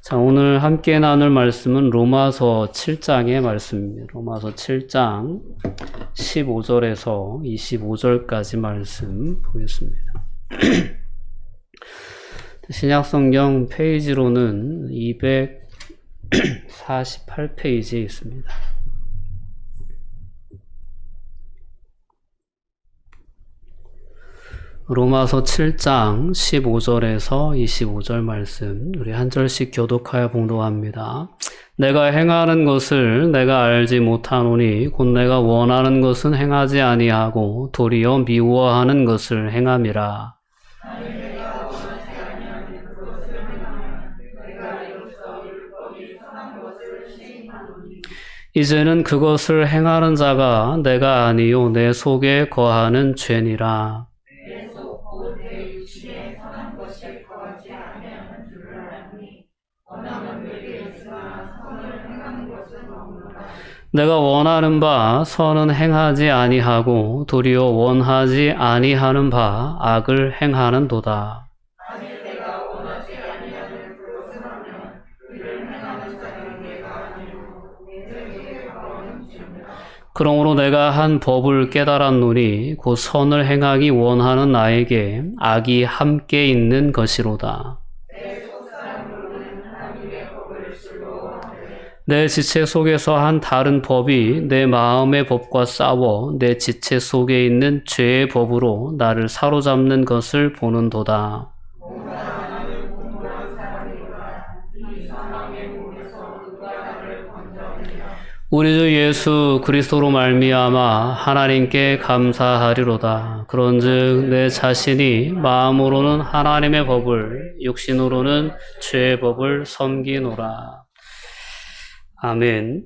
자, 오늘 함께 나눌 말씀은 로마서 7장의 말씀입니다. 로마서 7장 15절에서 25절까지 말씀 보겠습니다. 신약성경 페이지로는 248페이지에 있습니다. 로마서 7장 15절에서 25절 말씀 우리 한 절씩 교독하여 봉독합니다. 내가 행하는 것을 내가 알지 못하노니 곧 내가 원하는 것은 행하지 아니하고 도리어 미워하는 것을 행함이라. 이제는 그것을 행하는 자가 내가 아니요 내 속에 거하는 죄니라. 내가 원하는 바 선은 행하지 아니하고 도리어 원하지 아니하는 바 악을 행하는도다. 그러므로 내가 한 법을 깨달았노니 곧 선을 행하기 원하는 나에게 악이 함께 있는 것이로다. 내 지체 속에서 한 다른 법이 내 마음의 법과 싸워 내 지체 속에 있는 죄의 법으로 나를 사로잡는 것을 보는도다. 우리 주 예수 그리스도로 말미암아 하나님께 감사하리로다. 그런즉 내 자신이 마음으로는 하나님의 법을 육신으로는 죄의 법을 섬기노라. 아멘.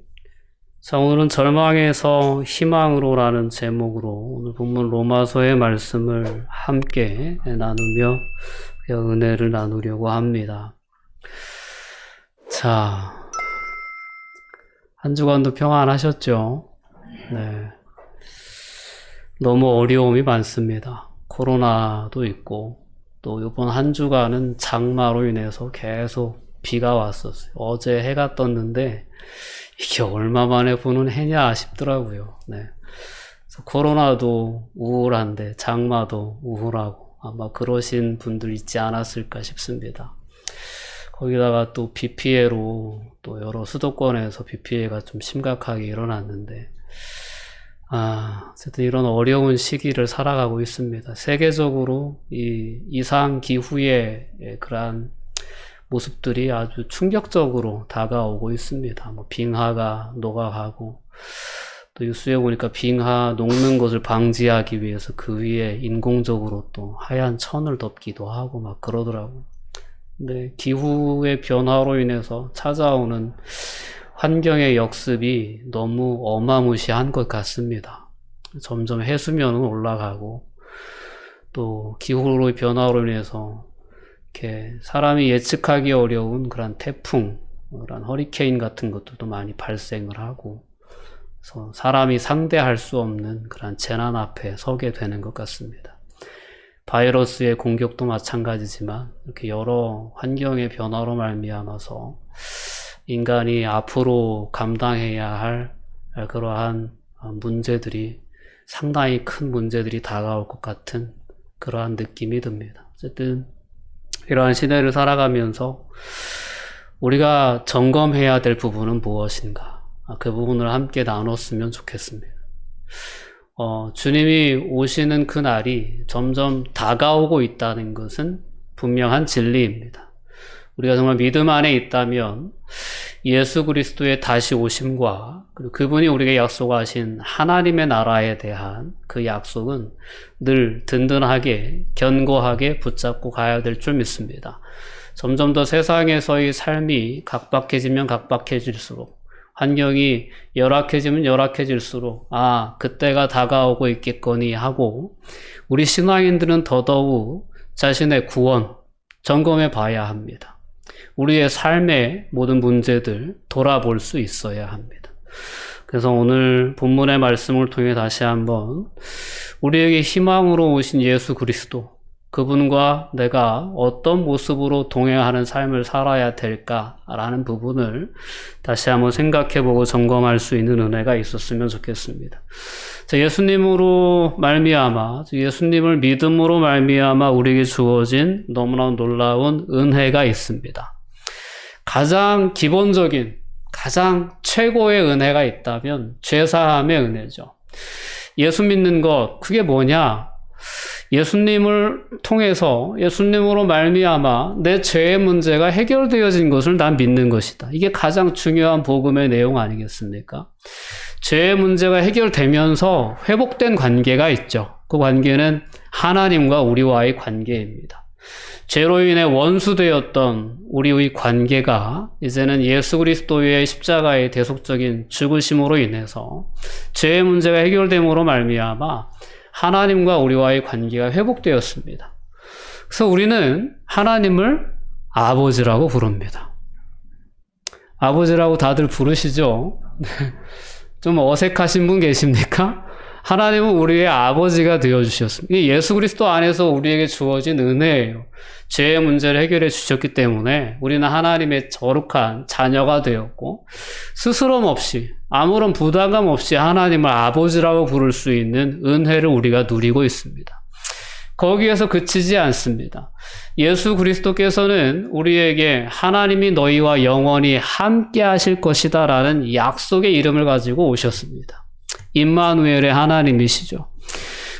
자, 오늘은 절망에서 희망으로라는 제목으로 오늘 본문 로마서의 말씀을 함께 나누며 은혜를 나누려고 합니다. 자, 한 주간도 평안하셨죠? 네. 너무 어려움이 많습니다. 코로나도 있고 또 이번 한 주간은 장마로 인해서 계속 비가 왔었어요. 어제 해가 떴는데 이게 얼마 만에 보는 해냐 싶더라고요. 네. 그래서 코로나도 우울한데 장마도 우울하고 아마 그러신 분들 있지 않았을까 싶습니다. 거기다가 또 비 피해로 또 여러 수도권에서 비 피해가 좀 심각하게 일어났는데 어쨌든 이런 어려운 시기를 살아가고 있습니다. 세계적으로 이 이상 기후의 그러한 모습들이 아주 충격적으로 다가오고 있습니다. 뭐 빙하가 녹아가고 또 뉴스에 보니까 빙하 녹는 것을 방지하기 위해서 그 위에 인공적으로 또 하얀 천을 덮기도 하고 막 그러더라고요. 근데 기후의 변화로 인해서 찾아오는 환경의 역습이 너무 어마무시한 것 같습니다. 점점 해수면은 올라가고 또 기후의 변화로 인해서 이렇게 사람이 예측하기 어려운 그런 태풍, 그런 허리케인 같은 것들도 많이 발생을 하고 그래서 사람이 상대할 수 없는 그런 재난 앞에 서게 되는 것 같습니다. 바이러스의 공격도 마찬가지지만 이렇게 여러 환경의 변화로 말미암아서 인간이 앞으로 감당해야 할 그러한 문제들이 상당히 큰 문제들이 다가올 것 같은 그러한 느낌이 듭니다. 어쨌든 이러한 시대를 살아가면서 우리가 점검해야 될 부분은 무엇인가? 그 부분을 함께 나눴으면 좋겠습니다. 주님이 오시는 그 날이 점점 다가오고 있다는 것은 분명한 진리입니다. 우리가 정말 믿음 안에 있다면 예수 그리스도의 다시 오심과 그리고 그분이 우리에게 약속하신 하나님의 나라에 대한 그 약속은 늘 든든하게 견고하게 붙잡고 가야 될 줄 믿습니다. 점점 더 세상에서의 삶이 각박해지면 각박해질수록 환경이 열악해지면 열악해질수록 그때가 다가오고 있겠거니 하고 우리 신앙인들은 더더욱 자신의 구원 점검해 봐야 합니다. 우리의 삶의 모든 문제들 돌아볼 수 있어야 합니다. 그래서 오늘 본문의 말씀을 통해 다시 한번 우리에게 희망으로 오신 예수 그리스도 그분과 내가 어떤 모습으로 동행하는 삶을 살아야 될까라는 부분을 다시 한번 생각해보고 점검할 수 있는 은혜가 있었으면 좋겠습니다. 예수님으로 말미암아, 예수님을 믿음으로 말미암아 우리에게 주어진 너무나 놀라운 은혜가 있습니다. 가장 기본적인, 가장 최고의 은혜가 있다면 죄사함의 은혜죠. 예수 믿는 것, 그게 뭐냐? 예수님을 통해서, 예수님으로 말미암아 내 죄의 문제가 해결되어진 것을 난 믿는 것이다. 이게 가장 중요한 복음의 내용 아니겠습니까? 죄의 문제가 해결되면서 회복된 관계가 있죠. 그 관계는 하나님과 우리와의 관계입니다. 죄로 인해 원수되었던 우리의 관계가 이제는 예수 그리스도의 십자가의 대속적인 죽으심으로 인해서 죄의 문제가 해결됨으로 말미암아 하나님과 우리와의 관계가 회복되었습니다. 그래서 우리는 하나님을 아버지라고 부릅니다. 아버지라고 다들 부르시죠? 좀 어색하신 분 계십니까? 하나님은 우리의 아버지가 되어주셨습니다. 예수 그리스도 안에서 우리에게 주어진 은혜예요. 죄의 문제를 해결해 주셨기 때문에 우리는 하나님의 거룩한 자녀가 되었고 스스럼 없이 아무런 부담감 없이 하나님을 아버지라고 부를 수 있는 은혜를 우리가 누리고 있습니다. 거기에서 그치지 않습니다. 예수 그리스도께서는 우리에게 하나님이 너희와 영원히 함께 하실 것이다 라는 약속의 이름을 가지고 오셨습니다. 임마누엘의 하나님이시죠.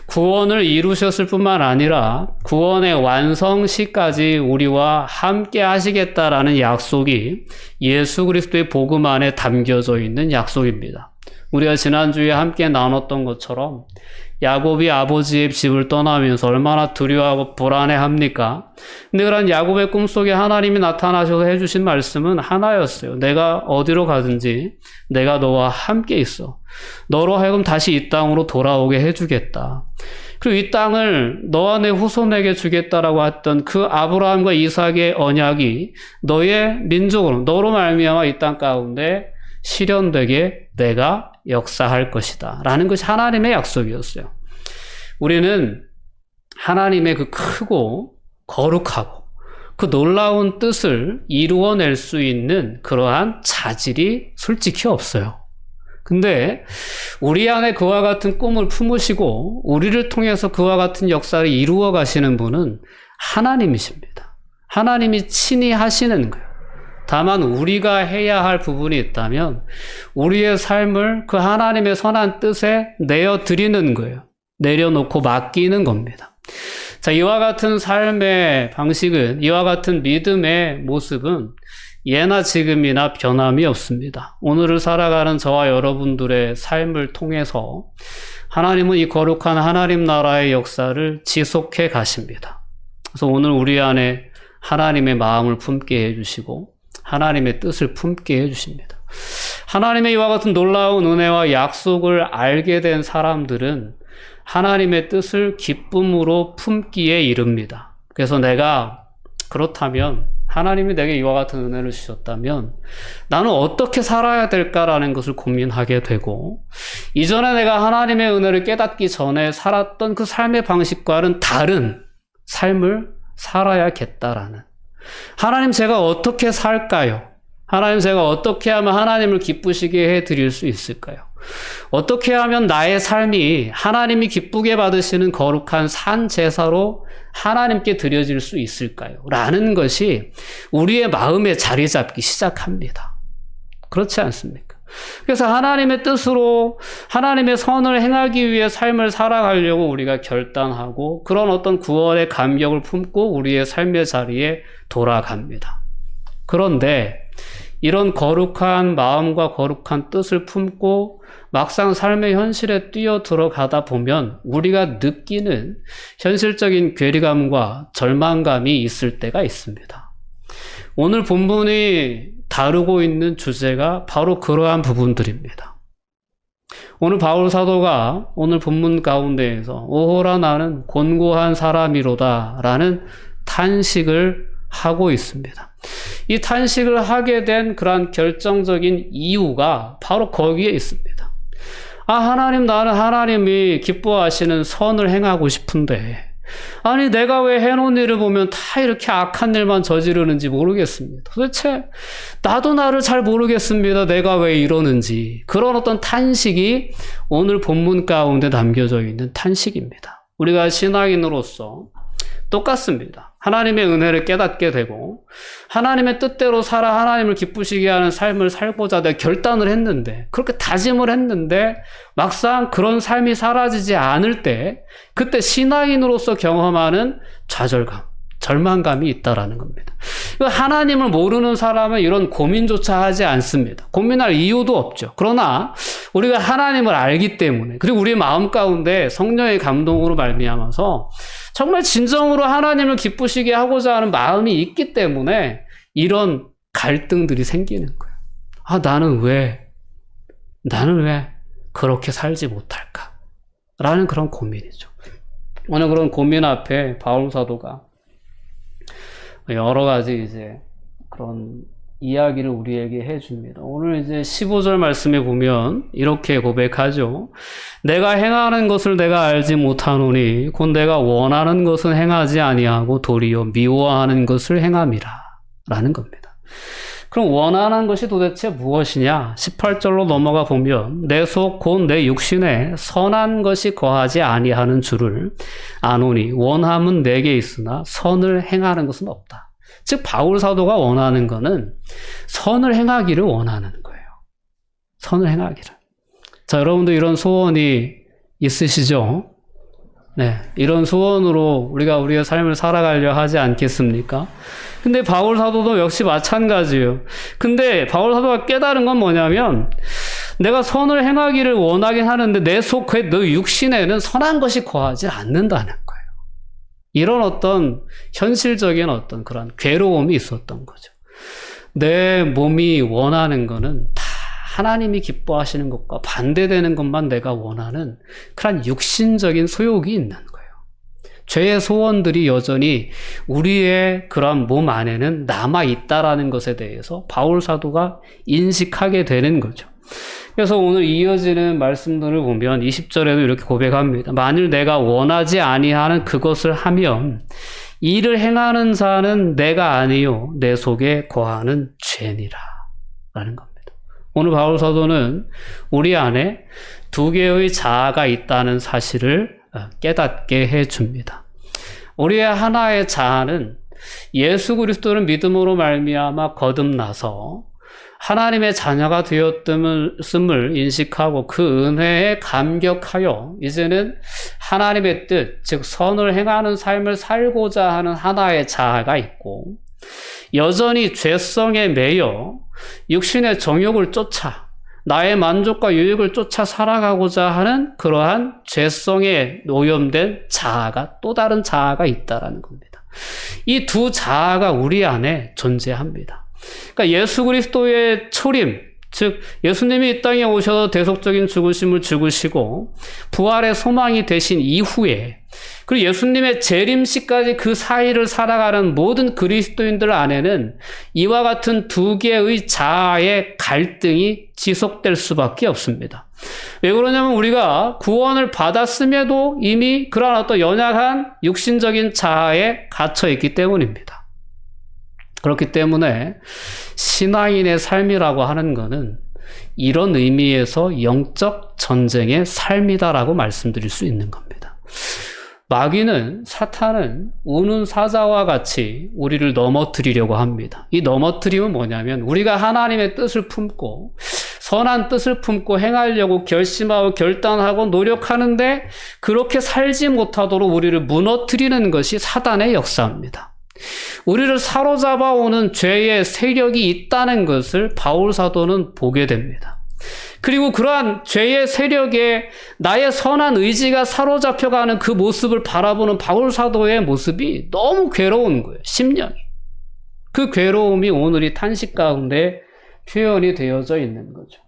구원을 이루셨을 뿐만 아니라 구원의 완성시까지 우리와 함께 하시겠다라는 약속이 예수 그리스도의 복음 안에 담겨져 있는 약속입니다. 우리가 지난주에 함께 나눴던 것처럼 야곱이 아버지의 집을 떠나면서 얼마나 두려워하고 불안해합니까? 근데 그런 야곱의 꿈속에 하나님이 나타나셔서 해주신 말씀은 하나였어요. 내가 어디로 가든지 내가 너와 함께 있어. 너로 하여금 다시 이 땅으로 돌아오게 해주겠다. 그리고 이 땅을 너와 내 후손에게 주겠다라고 했던 그 아브라함과 이삭의 언약이 너의 민족으로, 너로 말미암아 이 땅 가운데 실현되게 내가 역사할 것이다 라는 것이 하나님의 약속이었어요. 우리는 하나님의 그 크고 거룩하고 그 놀라운 뜻을 이루어낼 수 있는 그러한 자질이 솔직히 없어요. 근데 우리 안에 그와 같은 꿈을 품으시고 우리를 통해서 그와 같은 역사를 이루어 가시는 분은 하나님이십니다. 하나님이 친히 하시는 거예요. 다만 우리가 해야 할 부분이 있다면 우리의 삶을 그 하나님의 선한 뜻에 내어드리는 거예요. 내려놓고 맡기는 겁니다. 자, 이와 같은 삶의 방식은, 이와 같은 믿음의 모습은 예나 지금이나 변함이 없습니다. 오늘을 살아가는 저와 여러분들의 삶을 통해서 하나님은 이 거룩한 하나님 나라의 역사를 지속해 가십니다. 그래서 오늘 우리 안에 하나님의 마음을 품게 해주시고 하나님의 뜻을 품게 해주십니다. 하나님의 이와 같은 놀라운 은혜와 약속을 알게 된 사람들은 하나님의 뜻을 기쁨으로 품기에 이릅니다. 그래서 내가 그렇다면 하나님이 내게 이와 같은 은혜를 주셨다면 나는 어떻게 살아야 될까라는 것을 고민하게 되고 이전에 내가 하나님의 은혜를 깨닫기 전에 살았던 그 삶의 방식과는 다른 삶을 살아야겠다라는 하나님 제가 어떻게 살까요? 하나님 제가 어떻게 하면 하나님을 기쁘시게 해드릴 수 있을까요? 어떻게 하면 나의 삶이 하나님이 기쁘게 받으시는 거룩한 산 제사로 하나님께 드려질 수 있을까요? 라는 것이 우리의 마음에 자리 잡기 시작합니다. 그렇지 않습니까? 그래서 하나님의 뜻으로 하나님의 선을 행하기 위해 삶을 살아가려고 우리가 결단하고 그런 어떤 구원의 감격을 품고 우리의 삶의 자리에 돌아갑니다. 그런데 이런 거룩한 마음과 거룩한 뜻을 품고 막상 삶의 현실에 뛰어 들어가다 보면 우리가 느끼는 현실적인 괴리감과 절망감이 있을 때가 있습니다. 오늘 본문이 다루고 있는 주제가 바로 그러한 부분들입니다. 오늘 바울 사도가 오늘 본문 가운데에서 오호라 나는 곤고한 사람이로다 라는 탄식을 하고 있습니다. 이 탄식을 하게 된 그러한 결정적인 이유가 바로 거기에 있습니다. 하나님, 나는 하나님이 기뻐하시는 선을 행하고 싶은데 아니, 내가 왜 해놓은 일을 보면 다 이렇게 악한 일만 저지르는지 모르겠습니다. 도대체 나도 나를 잘 모르겠습니다. 내가 왜 이러는지. 그런 어떤 탄식이 오늘 본문 가운데 담겨져 있는 탄식입니다. 우리가 신앙인으로서 똑같습니다. 하나님의 은혜를 깨닫게 되고 하나님의 뜻대로 살아 하나님을 기쁘시게 하는 삶을 살고자 내가 결단을 했는데, 그렇게 다짐을 했는데 막상 그런 삶이 사라지지 않을 때, 그때 신앙인으로서 경험하는 좌절감, 절망감이 있다라는 겁니다. 하나님을 모르는 사람은 이런 고민조차 하지 않습니다. 고민할 이유도 없죠. 그러나 우리가 하나님을 알기 때문에, 그리고 우리 마음 가운데 성령의 감동으로 말미암아서 정말 진정으로 하나님을 기쁘시게 하고자 하는 마음이 있기 때문에 이런 갈등들이 생기는 거예요. 아, 나는 왜 그렇게 살지 못할까? 라는 그런 고민이죠. 오늘 그런 고민 앞에 바울 사도가 여러 가지 이제 그런 이야기를 우리에게 해줍니다. 오늘 이제 15절 말씀에 보면 이렇게 고백하죠. 내가 행하는 것을 내가 알지 못하노니 곧 내가 원하는 것은 행하지 아니하고 도리어 미워하는 것을 행함이라 라는 겁니다. 그럼 원하는 것이 도대체 무엇이냐? 18절로 넘어가 보면 내 속 곧 내 육신에 선한 것이 거하지 아니하는 줄을 아노니 원함은 내게 있으나 선을 행하는 것은 없다. 즉 바울 사도가 원하는 것은 선을 행하기를 원하는 거예요. 선을 행하기를. 자, 여러분도 이런 소원이 있으시죠? 네, 이런 소원으로 우리가 우리의 삶을 살아가려 하지 않겠습니까? 근데 바울 사도도 역시 마찬가지예요. 근데 바울 사도가 깨달은 건 뭐냐면 내가 선을 행하기를 원하긴 하는데 내 속, 내 육신에는 선한 것이 거하지 않는다는 거예요. 이런 어떤 현실적인 어떤 그런 괴로움이 있었던 거죠. 내 몸이 원하는 거는 다 하나님이 기뻐하시는 것과 반대되는 것만 내가 원하는 그런 육신적인 소욕이 있는 거예요. 죄의 소원들이 여전히 우리의 그런 몸 안에는 남아있다라는 것에 대해서 바울 사도가 인식하게 되는 거죠. 그래서 오늘 이어지는 말씀들을 보면 20절에도 이렇게 고백합니다. 만일 내가 원하지 아니하는 그것을 하면 이를 행하는 자는 내가 아니요 내 속에 거하는 죄니라 라는 겁니다. 오늘 바울 사도는 우리 안에 두 개의 자아가 있다는 사실을 깨닫게 해줍니다. 우리의 하나의 자아는 예수 그리스도를 믿음으로 말미암아 거듭나서 하나님의 자녀가 되었음을 인식하고 그 은혜에 감격하여 이제는 하나님의 뜻, 즉 선을 행하는 삶을 살고자 하는 하나의 자아가 있고, 여전히 죄성에 매여 육신의 정욕을 쫓아 나의 만족과 유익을 쫓아 살아가고자 하는 그러한 죄성에 오염된 자아가, 또 다른 자아가 있다라는 겁니다. 이 두 자아가 우리 안에 존재합니다. 그러니까 예수 그리스도의 초림, 즉 예수님이 이 땅에 오셔서 대속적인 죽으심을 죽으시고 부활의 소망이 되신 이후에, 그리고 예수님의 재림시까지 그 사이를 살아가는 모든 그리스도인들 안에는 이와 같은 두 개의 자아의 갈등이 지속될 수밖에 없습니다. 왜 그러냐면 우리가 구원을 받았음에도 이미 그러한 어떤 연약한 육신적인 자아에 갇혀 있기 때문입니다. 그렇기 때문에 신앙인의 삶이라고 하는 것은 이런 의미에서 영적 전쟁의 삶이다라고 말씀드릴 수 있는 겁니다. 마귀는, 사탄은 우는 사자와 같이 우리를 넘어뜨리려고 합니다. 이 넘어뜨림은 뭐냐면 우리가 하나님의 뜻을 품고 선한 뜻을 품고 행하려고 결심하고 결단하고 노력하는데 그렇게 살지 못하도록 우리를 무너뜨리는 것이 사단의 역사입니다. 우리를 사로잡아 오는 죄의 세력이 있다는 것을 바울 사도는 보게 됩니다. 그리고 그러한 죄의 세력에 나의 선한 의지가 사로잡혀가는 그 모습을 바라보는 바울 사도의 모습이 너무 괴로운 거예요. 심령이. 그 괴로움이 오늘 이 탄식 가운데 표현이 되어져 있는 거죠.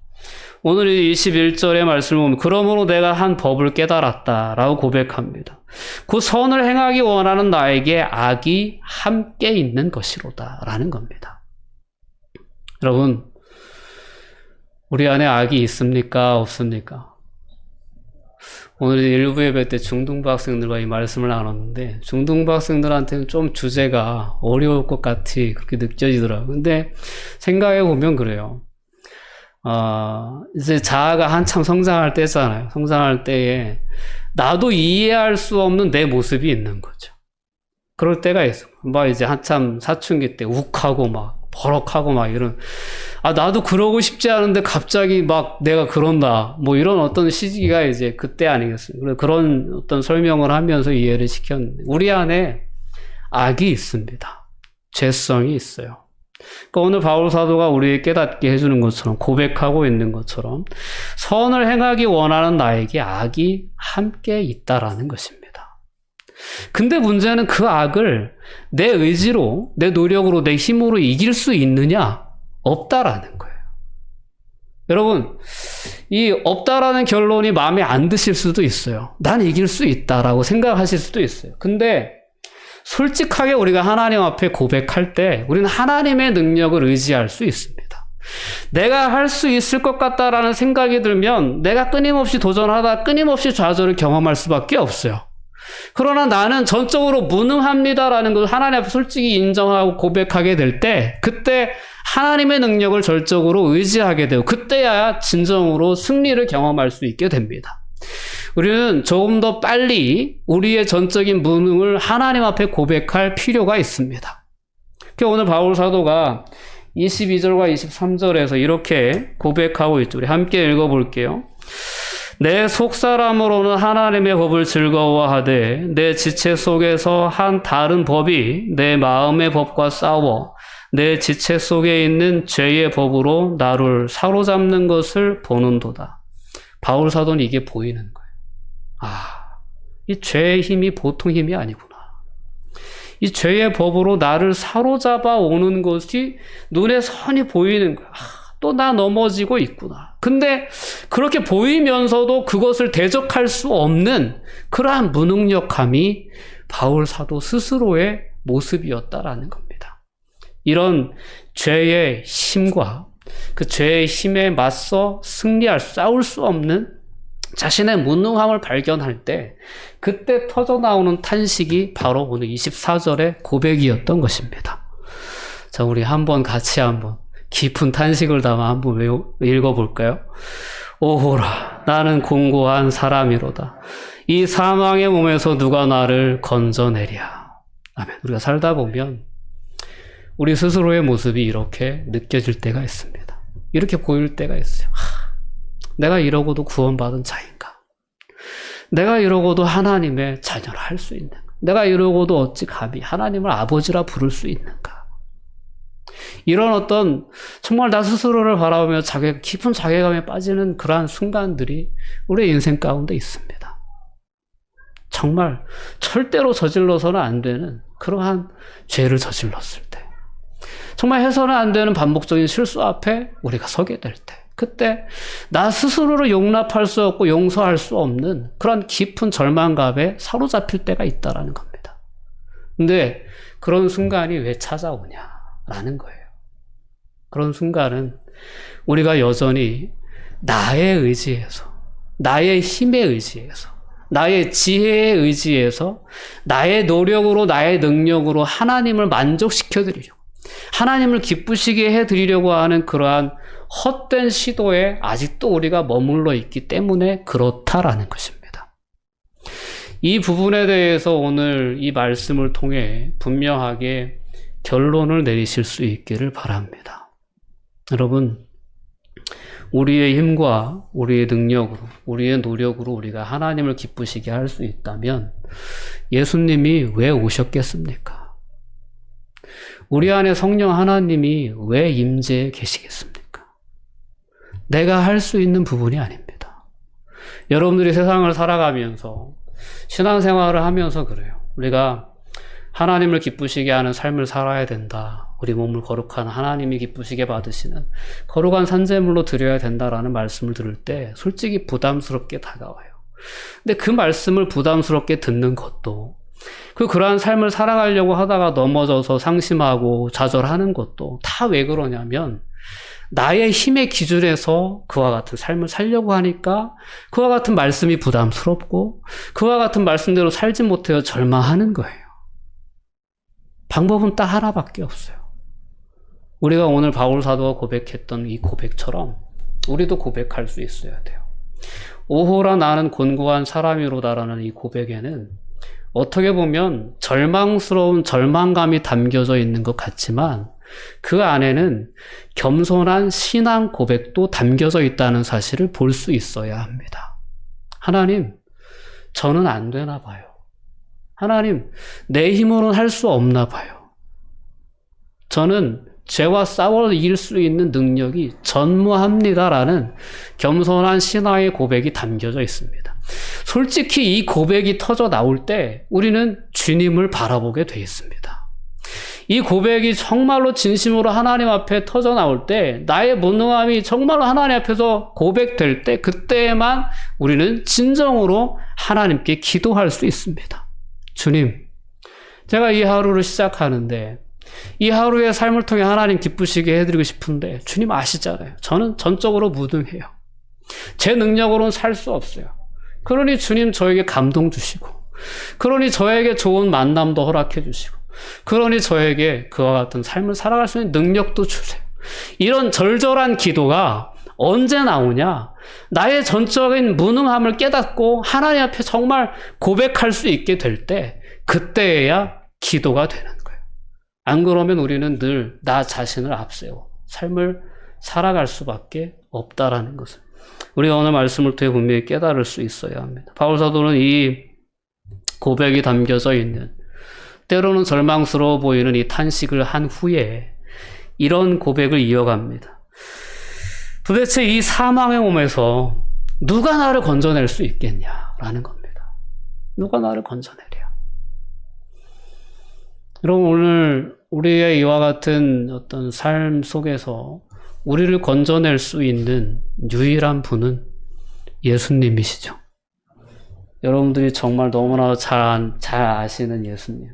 오늘 이 21절의 말씀을 보면 그러므로 내가 한 법을 깨달았다 라고 고백합니다. 그 선을 행하기 원하는 나에게 악이 함께 있는 것이로다 라는 겁니다. 여러분, 우리 안에 악이 있습니까? 없습니까? 오늘 일부 예배 때 중등부 학생들과 이 말씀을 나눴는데, 중등부 학생들한테는 좀 주제가 어려울 것 같이 그렇게 느껴지더라고요. 근데 생각해 보면 그래요. 이제 자아가 한참 성장할 때잖아요. 성장할 때에 나도 이해할 수 없는 내 모습이 있는 거죠. 그럴 때가 있어. 막 이제 한참 사춘기 때 욱하고 막 버럭하고 막 이런, 나도 그러고 싶지 않은데 갑자기 막 내가 그런다, 뭐 이런 어떤 시기가 이제 그때 아니겠습니까? 그런 어떤 설명을 하면서 이해를 시켰는데, 우리 안에 악이 있습니다. 죄성이 있어요. 그러니까 오늘 바울 사도가 우리에게 깨닫게 해주는 것처럼, 고백하고 있는 것처럼, 선을 행하기 원하는 나에게 악이 함께 있다라는 것입니다. 근데 문제는 그 악을 내 의지로, 내 노력으로, 내 힘으로 이길 수 있느냐? 없다라는 거예요. 여러분, 이 없다라는 결론이 마음에 안 드실 수도 있어요. 난 이길 수 있다라고 생각하실 수도 있어요. 근데 솔직하게 우리가 하나님 앞에 고백할 때 우리는 하나님의 능력을 의지할 수 있습니다. 내가 할 수 있을 것 같다라는 생각이 들면 내가 끊임없이 도전하다 끊임없이 좌절을 경험할 수밖에 없어요. 그러나 나는 전적으로 무능합니다라는 걸 하나님 앞에 솔직히 인정하고 고백하게 될 때, 그때 하나님의 능력을 절적으로 의지하게 되고, 그때야 진정으로 승리를 경험할 수 있게 됩니다. 우리는 조금 더 빨리 우리의 전적인 무능을 하나님 앞에 고백할 필요가 있습니다. 오늘 바울 사도가 22절과 23절에서 이렇게 고백하고 있죠. 우리 함께 읽어볼게요. 내 속사람으로는 하나님의 법을 즐거워하되 내 지체 속에서 한 다른 법이 내 마음의 법과 싸워 내 지체 속에 있는 죄의 법으로 나를 사로잡는 것을 보는도다. 바울 사도는 이게 보이는 거예요. 이 죄의 힘이 보통 힘이 아니구나. 이 죄의 법으로 나를 사로잡아 오는 것이 눈에 선히 보이는 거야. 또 나 넘어지고 있구나. 근데 그렇게 보이면서도 그것을 대적할 수 없는 그러한 무능력함이 바울 사도 스스로의 모습이었다라는 겁니다. 이런 죄의 힘과 그 죄의 힘에 맞서 싸울 수 없는 자신의 무능함을 발견할 때, 그때 터져나오는 탄식이 바로 오늘 24절의 고백이었던 것입니다. 자, 우리 같이 깊은 탄식을 담아 한번 읽어볼까요? 오호라, 나는 공고한 사람이로다. 이 사망의 몸에서 누가 나를 건져내랴. 아멘. 우리가 살다 보면 우리 스스로의 모습이 이렇게 느껴질 때가 있습니다. 이렇게 보일 때가 있어요. 내가 이러고도 구원받은 자인가? 내가 이러고도 하나님의 자녀를 할 수 있는가? 내가 이러고도 어찌 감히 하나님을 아버지라 부를 수 있는가? 이런 어떤 정말 나 스스로를 바라보며 깊은 자괴감에 빠지는 그러한 순간들이 우리의 인생 가운데 있습니다. 정말 절대로 저질러서는 안 되는 그러한 죄를 저질렀을 때, 정말 해서는 안 되는 반복적인 실수 앞에 우리가 서게 될 때, 그때 나 스스로를 용납할 수 없고 용서할 수 없는 그런 깊은 절망감에 사로잡힐 때가 있다라는 겁니다. 근데 그런 순간이 왜 찾아오냐라는 거예요. 그런 순간은 우리가 여전히 나의 의지에서, 나의 힘에 의지해서, 나의 지혜에 의지해서, 나의 노력으로, 나의 능력으로 하나님을 만족시켜드리려고, 하나님을 기쁘시게 해드리려고 하는 그러한 헛된 시도에 아직도 우리가 머물러 있기 때문에 그렇다라는 것입니다. 이 부분에 대해서 오늘 이 말씀을 통해 분명하게 결론을 내리실 수 있기를 바랍니다. 여러분, 우리의 힘과 우리의 능력으로, 우리의 노력으로 우리가 하나님을 기쁘시게 할 수 있다면 예수님이 왜 오셨겠습니까? 우리 안에 성령 하나님이 왜 임재해 계시겠습니까? 내가 할 수 있는 부분이 아닙니다. 여러분들이 세상을 살아가면서, 신앙생활을 하면서 그래요. 우리가 하나님을 기쁘시게 하는 삶을 살아야 된다. 우리 몸을 거룩한 하나님이 기쁘시게 받으시는 거룩한 산제물로 드려야 된다라는 말씀을 들을 때 솔직히 부담스럽게 다가와요. 근데 그 말씀을 부담스럽게 듣는 것도, 그러한 삶을 살아가려고 하다가 넘어져서 상심하고 좌절하는 것도 다 왜 그러냐면, 나의 힘의 기준에서 그와 같은 삶을 살려고 하니까 그와 같은 말씀이 부담스럽고 그와 같은 말씀대로 살지 못해서 절망하는 거예요. 방법은 딱 하나밖에 없어요. 우리가 오늘 바울 사도가 고백했던 이 고백처럼 우리도 고백할 수 있어야 돼요. 오호라 나는 곤고한 사람이로다라는 이 고백에는 어떻게 보면 절망스러운 절망감이 담겨져 있는 것 같지만 그 안에는 겸손한 신앙 고백도 담겨져 있다는 사실을 볼 수 있어야 합니다. 하나님, 저는 안 되나 봐요. 하나님, 내 힘으로는 할 수 없나 봐요. 저는 죄와 싸워 이길 수 있는 능력이 전무합니다라는 겸손한 신앙의 고백이 담겨져 있습니다. 솔직히 이 고백이 터져 나올 때 우리는 주님을 바라보게 돼 있습니다. 이 고백이 정말로 진심으로 하나님 앞에 터져 나올 때 나의 무능함이 정말로 하나님 앞에서 고백될 때 그때에만 우리는 진정으로 하나님께 기도할 수 있습니다. 주님, 제가 이 하루를 시작하는데 이 하루의 삶을 통해 하나님 기쁘시게 해드리고 싶은데 주님 아시잖아요. 저는 전적으로 무능해요. 제 능력으로는 살 수 없어요. 그러니 주님 저에게 감동 주시고 그러니 저에게 좋은 만남도 허락해 주시고 그러니 저에게 그와 같은 삶을 살아갈 수 있는 능력도 주세요. 이런 절절한 기도가 언제 나오냐? 나의 전적인 무능함을 깨닫고 하나님 앞에 정말 고백할 수 있게 될 때 그때야 기도가 되는 거예요. 안 그러면 우리는 늘 나 자신을 앞세워 삶을 살아갈 수밖에 없다라는 것을 우리가 오늘 말씀을 통해 분명히 깨달을 수 있어야 합니다. 바울 사도는 이 고백이 담겨져 있는 때로는 절망스러워 보이는 이 탄식을 한 후에 이런 고백을 이어갑니다. 도대체 이 사망의 몸에서 누가 나를 건져낼 수 있겠냐라는 겁니다. 누가 나를 건져내랴. 여러분 오늘 우리의 이와 같은 어떤 삶 속에서 우리를 건져낼 수 있는 유일한 분은 예수님이시죠. 여러분들이 정말 너무나 잘 아시는 예수님.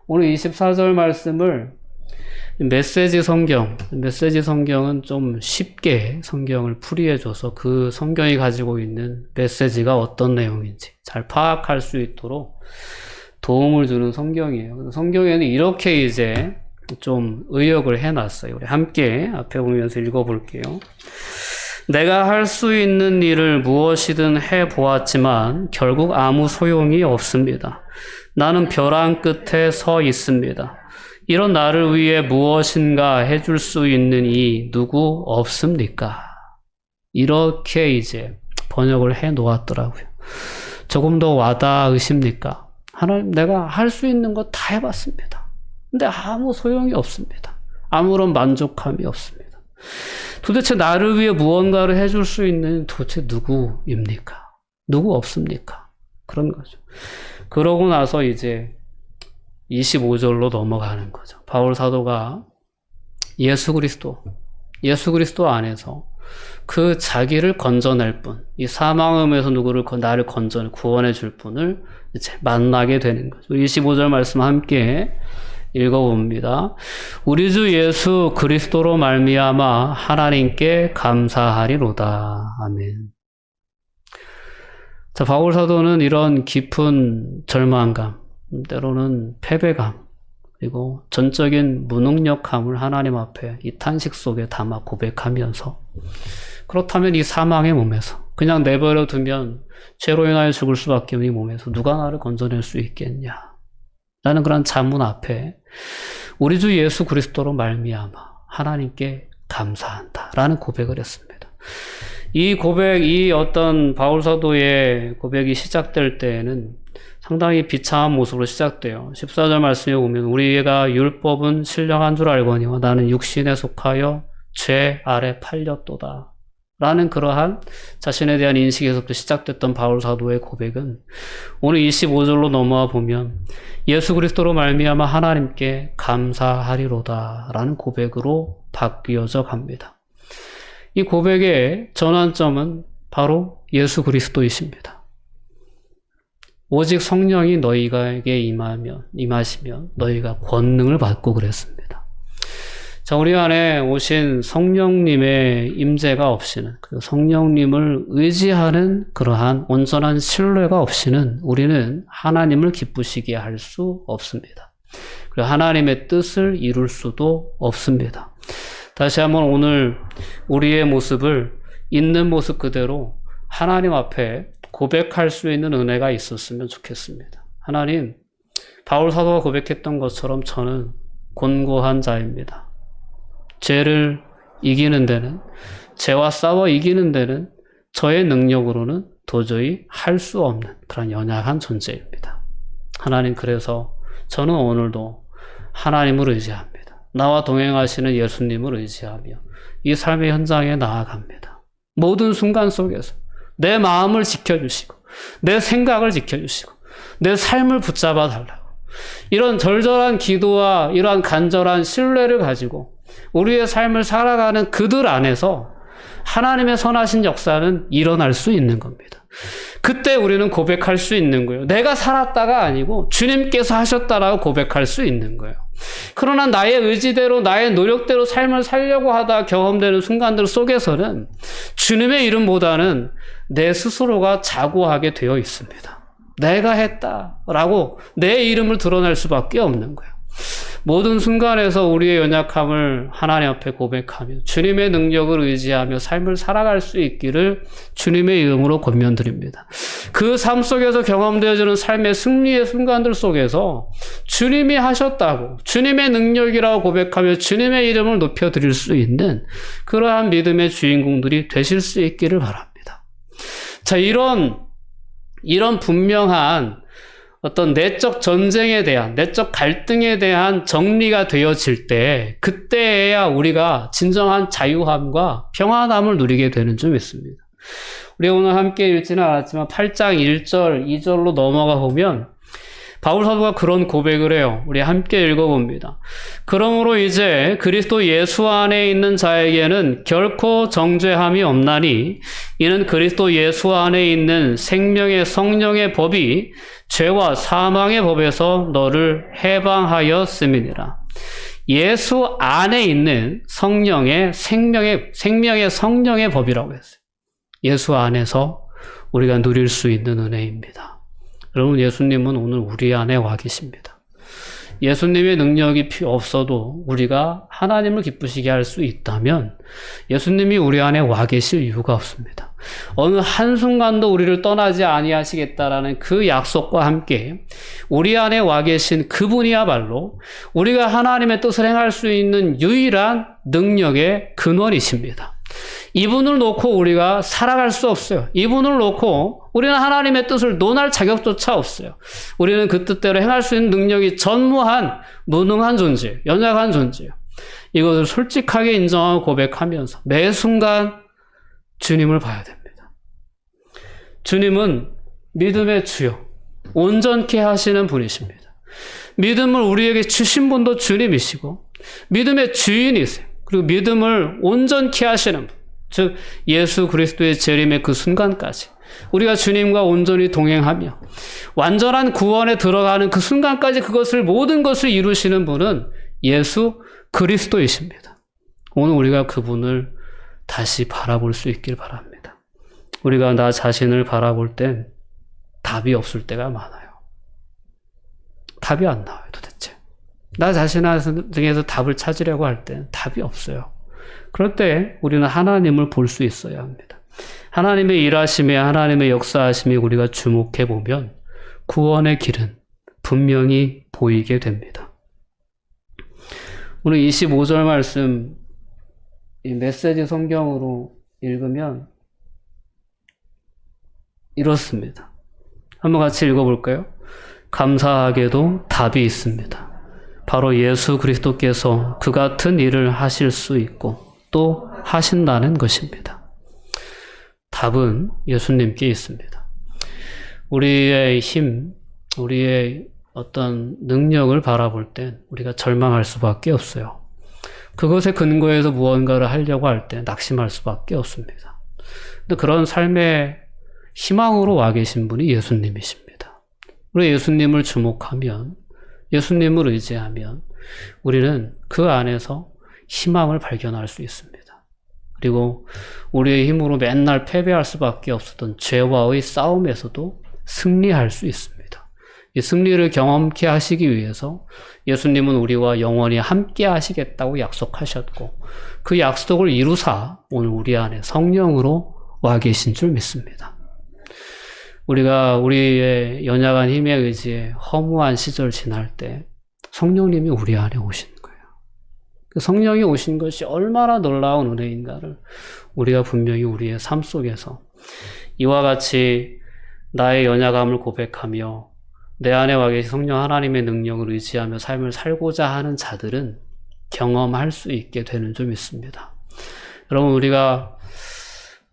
오늘 24절 말씀을 메시지 성경은 좀 쉽게 성경을 풀이해줘서 그 성경이 가지고 있는 메시지가 어떤 내용인지 잘 파악할 수 있도록 도움을 주는 성경이에요. 성경에는 이렇게 이제 좀 의역을 해놨어요. 우리 함께 앞에 보면서 읽어볼게요. 내가 할 수 있는 일을 무엇이든 해보았지만 결국 아무 소용이 없습니다. 나는 벼랑 끝에 서 있습니다. 이런 나를 위해 무엇인가 해줄 수 있는 이 누구 없습니까? 이렇게 이제 번역을 해 놓았더라고요. 조금 더 와닿으십니까? 하나님, 내가 할 수 있는 거 다 해봤습니다. 근데 아무 소용이 없습니다. 아무런 만족함이 없습니다. 도대체 나를 위해 무언가를 해줄 수 있는 도대체 누구입니까? 누구 없습니까? 그런 거죠. 그러고 나서 이제 25절로 넘어가는 거죠. 바울 사도가 예수 그리스도 안에서 그 자기를 건져낼 분, 이 사망음에서 나를 구원해 줄 분을 이제 만나게 되는 거죠. 25절 말씀 함께 읽어봅니다. 우리 주 예수 그리스도로 말미암아 하나님께 감사하리로다. 아멘. 자, 바울 사도는 이런 깊은 절망감, 때로는 패배감, 그리고 전적인 무능력함을 하나님 앞에 이 탄식 속에 담아 고백하면서 그렇다면 이 사망의 몸에서 그냥 내버려 두면 죄로 인하여 죽을 수밖에 없는 이 몸에서 누가 나를 건져낼 수 있겠냐 라는 그런 자문 앞에 우리 주 예수 그리스도로 말미암아 하나님께 감사한다 라는 고백을 했습니다. 이 고백, 이 어떤 바울 사도의 고백이 시작될 때에는 상당히 비참한 모습으로 시작돼요. 14절 말씀에 보면 우리가 율법은 신령한 줄 알거니와 나는 육신에 속하여 죄 아래 팔렸도다 라는 그러한 자신에 대한 인식에서부터 시작됐던 바울 사도의 고백은 오늘 25절로 넘어와 보면 예수 그리스도로 말미암아 하나님께 감사하리로다 라는 고백으로 바뀌어져 갑니다. 이 고백의 전환점은 바로 예수 그리스도이십니다. 오직 성령이 너희에게 임하시면 너희가 권능을 받고 그랬습니다. 자, 우리 안에 오신 성령님의 임재가 없이는, 그리고 성령님을 의지하는 그러한 온전한 신뢰가 없이는 우리는 하나님을 기쁘시게 할 수 없습니다. 그리고 하나님의 뜻을 이룰 수도 없습니다. 다시 한번 오늘 우리의 모습을 있는 모습 그대로 하나님 앞에 고백할 수 있는 은혜가 있었으면 좋겠습니다. 하나님, 바울 사도가 고백했던 것처럼 저는 곤고한 자입니다. 죄를 이기는 데는, 죄와 싸워 이기는 데는 저의 능력으로는 도저히 할 수 없는 그런 연약한 존재입니다. 하나님, 그래서 저는 오늘도 하나님을 의지합니다. 나와 동행하시는 예수님을 의지하며 이 삶의 현장에 나아갑니다. 모든 순간 속에서 내 마음을 지켜주시고 내 생각을 지켜주시고 내 삶을 붙잡아 달라고, 이런 절절한 기도와 이러한 간절한 신뢰를 가지고 우리의 삶을 살아가는 그들 안에서 하나님의 선하신 역사는 일어날 수 있는 겁니다. 그때 우리는 고백할 수 있는 거예요. 내가 살았다가 아니고 주님께서 하셨다라고 고백할 수 있는 거예요. 그러나 나의 의지대로, 나의 노력대로 삶을 살려고 하다 경험되는 순간들 속에서는 주님의 이름보다는 내 스스로가 자고하게 되어 있습니다. 내가 했다라고 내 이름을 드러낼 수밖에 없는 거예요. 모든 순간에서 우리의 연약함을 하나님 앞에 고백하며 주님의 능력을 의지하며 삶을 살아갈 수 있기를 주님의 이름으로 권면드립니다. 그 삶 속에서 경험되어지는 삶의 승리의 순간들 속에서 주님이 하셨다고, 주님의 능력이라고 고백하며 주님의 이름을 높여드릴 수 있는 그러한 믿음의 주인공들이 되실 수 있기를 바랍니다. 자, 이런 분명한 어떤 내적 전쟁에 대한, 내적 갈등에 대한 정리가 되어질 때, 그때야 우리가 진정한 자유함과 평안함을 누리게 되는 점 있습니다. 우리 오늘 함께 읽지는 않았지만 8장 1절, 2절로 넘어가 보면 바울 사도가 그런 고백을 해요. 우리 함께 읽어봅니다. 그러므로 이제 그리스도 예수 안에 있는 자에게는 결코 정죄함이 없나니 이는 그리스도 예수 안에 있는 생명의 성령의 법이 죄와 사망의 법에서 너를 해방하였음이니라. 예수 안에 있는 성령의 생명의 성령의 법이라고 했어요. 예수 안에서 우리가 누릴 수 있는 은혜입니다. 여러분, 예수님은 오늘 우리 안에 와 계십니다. 예수님의 능력이 없어도 우리가 하나님을 기쁘시게 할 수 있다면 예수님이 우리 안에 와 계실 이유가 없습니다. 어느 한순간도 우리를 떠나지 아니하시겠다라는 그 약속과 함께 우리 안에 와 계신 그분이야말로 우리가 하나님의 뜻을 행할 수 있는 유일한 능력의 근원이십니다. 이분을 놓고 우리가 살아갈 수 없어요. 이분을 놓고 우리는 하나님의 뜻을 논할 자격조차 없어요. 우리는 그 뜻대로 행할 수 있는 능력이 전무한 무능한 존재예요. 연약한 존재예요. 이것을 솔직하게 인정하고 고백하면서 매 순간 주님을 봐야 됩니다. 주님은 믿음의 주요, 온전케 하시는 분이십니다. 믿음을 우리에게 주신 분도 주님이시고 믿음의 주인이세요. 그리고 믿음을 온전케 하시는 분, 즉 예수 그리스도의 재림의 그 순간까지 우리가 주님과 온전히 동행하며 완전한 구원에 들어가는 그 순간까지 모든 것을 이루시는 분은 예수 그리스도이십니다. 오늘 우리가 그분을 다시 바라볼 수 있길 바랍니다. 우리가 나 자신을 바라볼 땐 답이 없을 때가 많아요. 답이 안 나와요, 도대체. 나 자신에서 답을 찾으려고 할 땐 답이 없어요. 그럴 때 우리는 하나님을 볼 수 있어야 합니다. 하나님의 일하심에, 하나님의 역사하심에 우리가 주목해 보면 구원의 길은 분명히 보이게 됩니다. 오늘 25절 말씀, 이 메시지 성경으로 읽으면 이렇습니다. 한번 같이 읽어볼까요? 감사하게도 답이 있습니다. 바로 예수 그리스도께서 그 같은 일을 하실 수 있고 또 하신다는 것입니다. 답은 예수님께 있습니다. 우리의 힘, 우리의 어떤 능력을 바라볼 땐 우리가 절망할 수밖에 없어요. 그것에 근거해서 무언가를 하려고 할 때 낙심할 수밖에 없습니다. 근데 그런 삶의 희망으로 와 계신 분이 예수님이십니다. 우리 예수님을 주목하면, 예수님을 의지하면 우리는 그 안에서 희망을 발견할 수 있습니다. 그리고 우리의 힘으로 맨날 패배할 수밖에 없었던 죄와의 싸움에서도 승리할 수 있습니다. 이 승리를 경험케 하시기 위해서 예수님은 우리와 영원히 함께 하시겠다고 약속하셨고 그 약속을 이루사 오늘 우리 안에 성령으로 와 계신 줄 믿습니다. 우리가 우리의 연약한 힘에 의지해 허무한 시절 지날 때 성령님이 우리 안에 오신 거예요. 그 성령이 오신 것이 얼마나 놀라운 은혜인가를 우리가 분명히 우리의 삶 속에서 이와 같이 나의 연약함을 고백하며 내 안에 와 계신 성령 하나님의 능력을 의지하며 삶을 살고자 하는 자들은 경험할 수 있게 되는 줄 믿습니다. 여러분, 우리가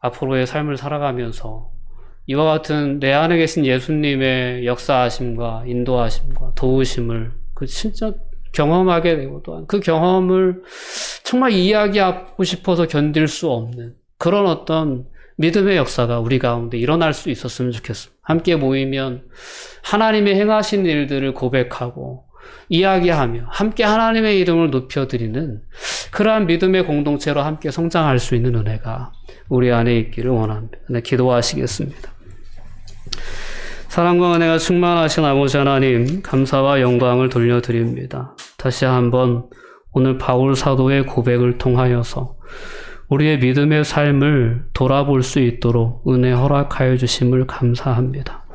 앞으로의 삶을 살아가면서 이와 같은 내 안에 계신 예수님의 역사하심과 인도하심과 도우심을 진짜 경험하게 되고 또한 그 경험을 정말 이야기하고 싶어서 견딜 수 없는 그런 어떤 믿음의 역사가 우리 가운데 일어날 수 있었으면 좋겠습니다. 함께 모이면 하나님의 행하신 일들을 고백하고 이야기하며 함께 하나님의 이름을 높여드리는 그러한 믿음의 공동체로 함께 성장할 수 있는 은혜가 우리 안에 있기를 원합니다. 네, 기도하시겠습니다. 사랑과 은혜가 충만하신 아버지 하나님, 감사와 영광을 돌려드립니다. 다시 한번 오늘 바울 사도의 고백을 통하여서 우리의 믿음의 삶을 돌아볼 수 있도록 은혜 허락하여 주심을 감사합니다.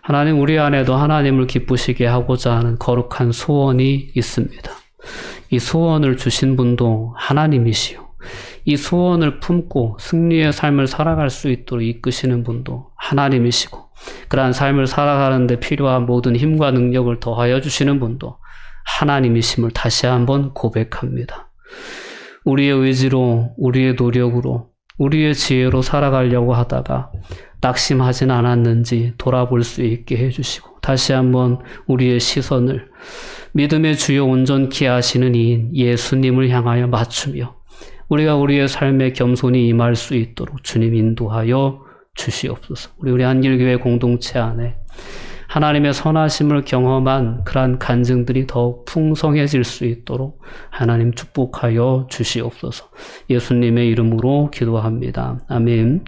하나님, 우리 안에도 하나님을 기쁘시게 하고자 하는 거룩한 소원이 있습니다. 이 소원을 주신 분도 하나님이시요. 이 소원을 품고 승리의 삶을 살아갈 수 있도록 이끄시는 분도 하나님이시고, 그러한 삶을 살아가는 데 필요한 모든 힘과 능력을 더하여 주시는 분도 하나님이심을 다시 한번 고백합니다. 우리의 의지로, 우리의 노력으로, 우리의 지혜로 살아가려고 하다가 낙심하진 않았는지 돌아볼 수 있게 해주시고, 다시 한번 우리의 시선을 믿음의 주요 온전케 하시는 이인 예수님을 향하여 맞추며 우리가 우리의 삶에 겸손히 임할 수 있도록 주님 인도하여 주시옵소서. 우리 한길교회 공동체 안에 하나님의 선하심을 경험한 그러한 간증들이 더욱 풍성해질 수 있도록 하나님 축복하여 주시옵소서. 예수님의 이름으로 기도합니다. 아멘.